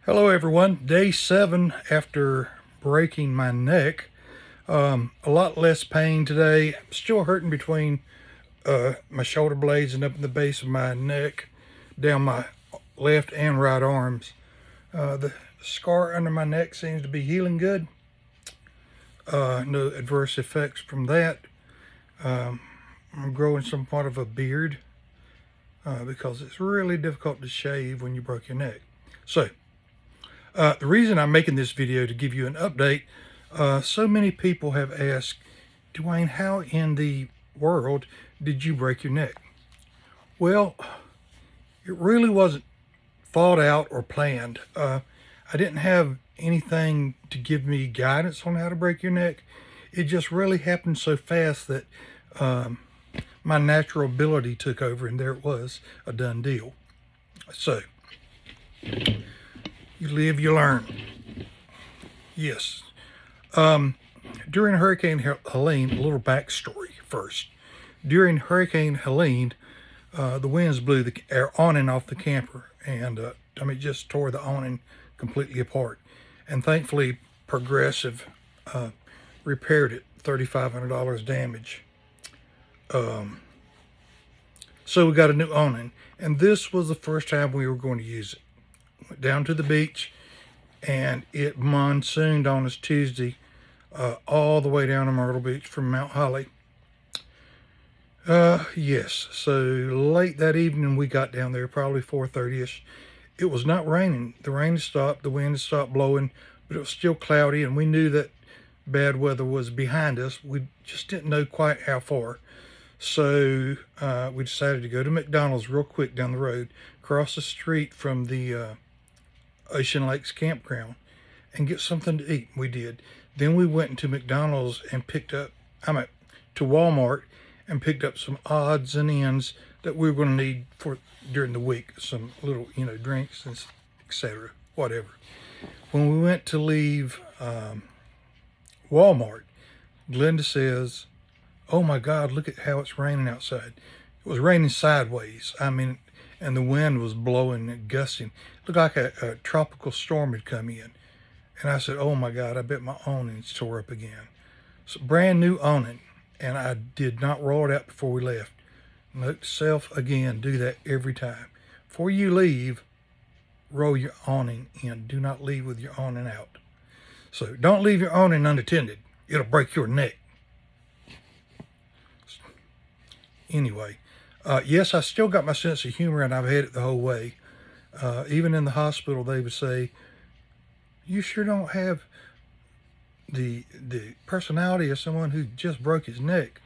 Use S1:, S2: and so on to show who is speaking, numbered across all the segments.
S1: Hello everyone, day 7 after breaking my neck. A lot less pain today. I'm still hurting between my shoulder blades and up in the base of my neck, down my left and right arms. The scar under my neck seems to be healing good. No adverse effects from that. I'm growing somewhat of a beard because it's really difficult to shave when you broke your neck. So, the reason I'm making this video to give you an update, so many people have asked, Dwayne, how in the world did you break your neck? Well, it really wasn't thought out or planned. I didn't have anything to give me guidance on how to break your neck. It just really happened so fast that my natural ability took over, and there it was, a done deal. So, you live, you learn. Yes. During Hurricane Helene, a little backstory first. During Hurricane Helene, the winds blew the air on and off the camper, and just tore the awning completely apart. And thankfully, Progressive repaired it, $3,500 damage. So we got a new awning, and this was the first time we were going to use it. Went down to the beach, and it monsooned on us Tuesday, all the way down to Myrtle Beach from Mount Holly. Yes, so late that evening we got down there, probably 4:30ish. It was not raining. The rain had stopped, the wind had stopped blowing, but it was still cloudy, and we knew that bad weather was behind us. We just didn't know quite how far. So we decided to go to McDonald's real quick down the road, across the street from the Ocean Lakes campground, and get something to eat. We did. Then we went into McDonald's and to Walmart and picked up some odds and ends that we were going to need for during the week. Some little, drinks and etc. Whatever. When we went to leave Walmart, Glenda says, "Oh my God, look at how it's raining outside." It was raining sideways. And the wind was blowing and gusting. It looked like a tropical storm had come in. And I said, "Oh my God, I bet my awning's tore up again." It's a brand new awning, and I did not roll it out before we left. Note to self again, do that every time. Before you leave, roll your awning in. Do not leave with your awning out. So don't leave your awning unattended. It'll break your neck. Anyway, yes, I still got my sense of humor, and I've had it the whole way. Even in the hospital, they would say, "You sure don't have the personality of someone who just broke his neck."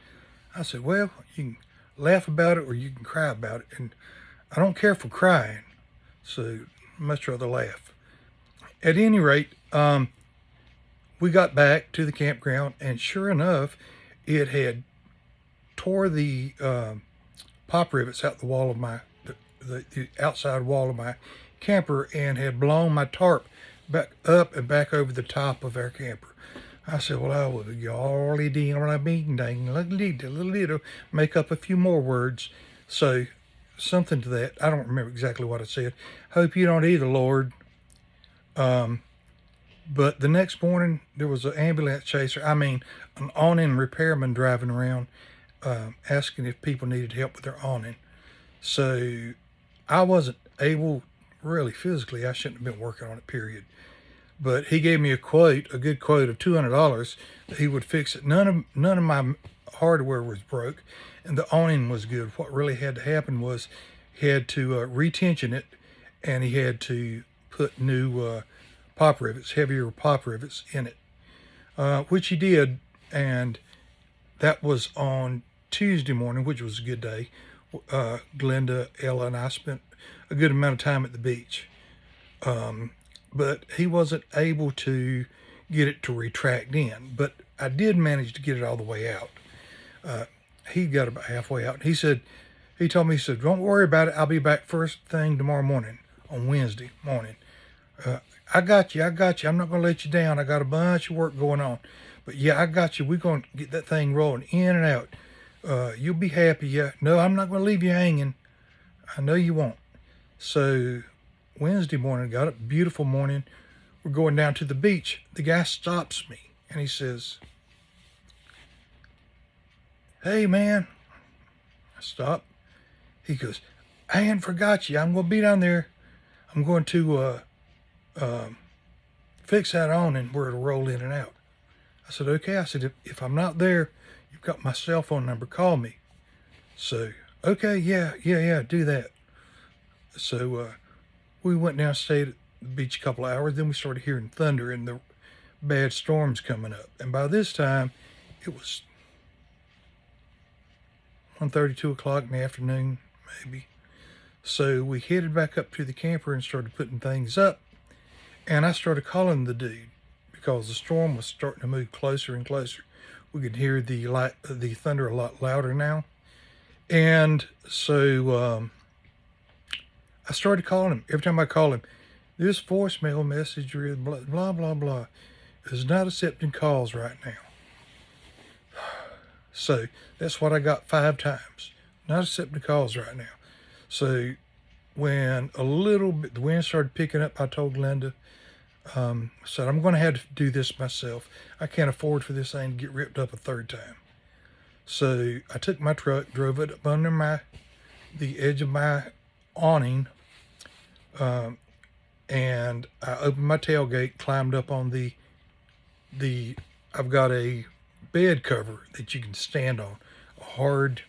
S1: I said, "Well, you can laugh about it or you can cry about it, and I don't care for crying, so much rather laugh." At any rate, we got back to the campground, and sure enough, it had tore the pop rivets out the wall of the outside wall of my camper, and had blown my tarp back up and back over the top of our camper. I said, "Well, I will golly ding on a bing dang little make up a few more words." So something to that. I don't remember exactly what I said. Hope you don't either, Lord. But the next morning there was an ambulance chaser, an awning repairman driving around, asking if people needed help with their awning. So I wasn't able, really physically, I shouldn't have been working on it, period. But he gave me a good quote of $200 that he would fix it. None of my hardware was broke, and the awning was good. What really had to happen was he had to retension it, and he had to put new pop rivets, heavier pop rivets in it, which he did, and that was on Tuesday morning, which was a good day. Glenda, Ella, and I spent a good amount of time at the beach. But he wasn't able to get it to retract in. But I did manage to get it all the way out. He got about halfway out. He told me, "Don't worry about it. I'll be back first thing tomorrow morning, on Wednesday morning. I got you. I'm not going to let you down. I got a bunch of work going on. But yeah, I got you. We're going to get that thing rolling in and out. You'll be happy." "Yeah, no, I'm not going to leave you hanging. I know you won't." So Wednesday morning, got up, beautiful morning. We're going down to the beach. The guy stops me and he says, "Hey, man." I stop. He goes, "I ain't forgot you. I'm going to be down there. I'm going to fix that awning where it'll roll in and out." I said, "Okay." I said, if I'm not there, you've got my cell phone number. Call me." So, okay, yeah, do that. So we went down, stayed at the beach a couple of hours. Then we started hearing thunder and the bad storms coming up. And by this time, it was 1:30, 2 o'clock in the afternoon, maybe. So we headed back up to the camper and started putting things up. And I started calling the dude because the storm was starting to move closer and closer. We could hear the thunder a lot louder now. And so I started calling him. Every time I call him, "This voicemail message is blah, blah, blah, blah, is not accepting calls right now." So that's what I got 5 times. Not accepting calls right now. So when a little bit, the wind started picking up, I told Linda, I said, "I'm going to have to do this myself. I can't afford for this thing to get ripped up a 3rd time." So I took my truck, drove it up under the edge of my awning, and I opened my tailgate, climbed up on I've got a bed cover that you can stand on, a hard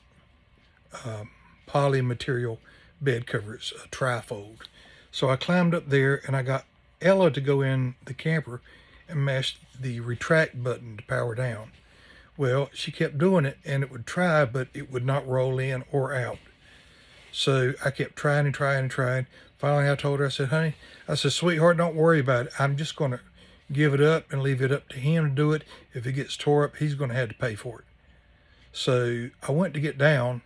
S1: poly material bed cover. It's a trifold. So I climbed up there and I got Ella to go in the camper and mash the retract button to power down. Well, she kept doing it and it would try, but it would not roll in or out. So I kept trying and trying and trying. Finally, I told her, I said, "Honey," I said, "sweetheart, don't worry about it. I'm just going to give it up and leave it up to him to do it. If it gets tore up, he's going to have to pay for it." So I went to get down.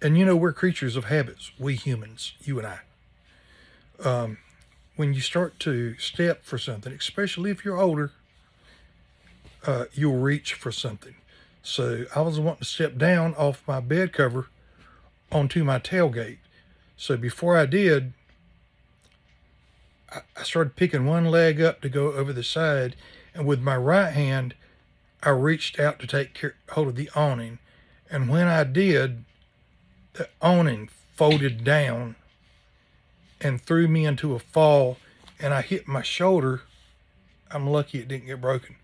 S1: And we're creatures of habits, we humans, you and I. When you start to step for something, especially if you're older, you'll reach for something. So I was wanting to step down off my bed cover onto my tailgate. So before I did, I started picking one leg up to go over the side, and with my right hand, I reached out to take hold of the awning. And when I did, the awning folded down and threw me into a fall, and I hit my shoulder. I'm lucky it didn't get broken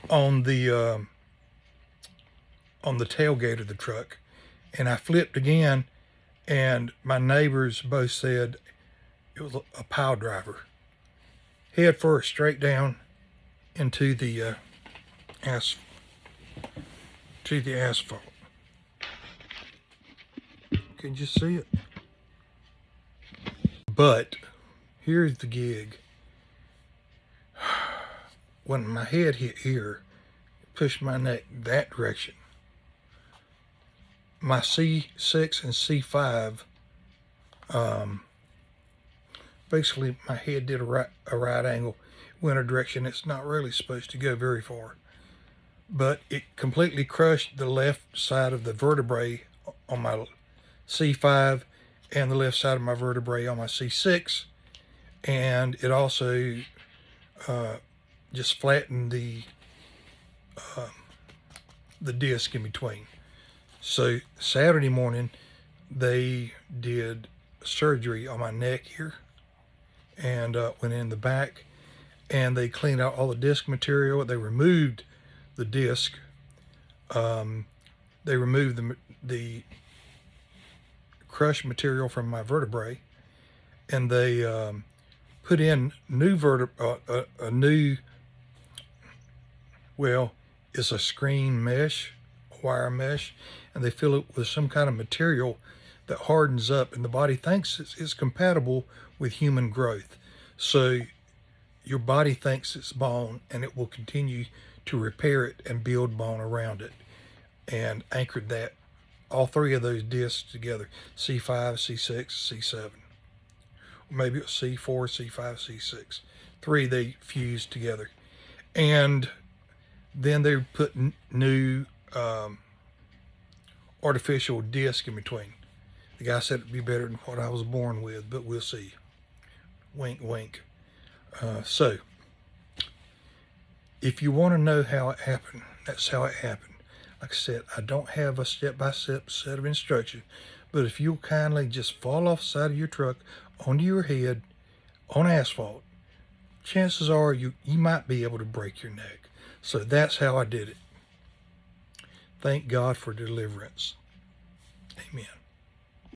S1: on the tailgate of the truck, and I flipped again. And my neighbors both said it was a pile driver, head first, straight down into the asphalt. Can you see it? But here's the gig. When my head hit here, it pushed my neck that direction. My C6 and C5, basically my head did a right angle, went a direction it's not really supposed to go very far. But it completely crushed the left side of the vertebrae on my C5 and the left side of my vertebrae on my C6. And it also just flattened the disc in between. So Saturday morning, they did surgery on my neck here and went in the back, and they cleaned out all the disc material. They removed the disc. They removed the crushed material from my vertebrae, and they put in new a new, well, it's a screen mesh, wire mesh, and they fill it with some kind of material that hardens up, and the body thinks it's compatible with human growth. So your body thinks it's bone, and it will continue to repair it and build bone around it, and anchored that, all 3 of those discs together, C5, C6, C7. Or maybe it was C4, C5, C6. 3 they fused together. And then they put new artificial disc in between. The guy said it'd be better than what I was born with, but we'll see. Wink, wink. So, if you want to know how it happened, that's how it happened. Like I said, I don't have a step-by-step set of instructions, but if you'll kindly just fall off the side of your truck onto your head on asphalt, chances are you might be able to break your neck. So that's how I did it. Thank God for deliverance. Amen.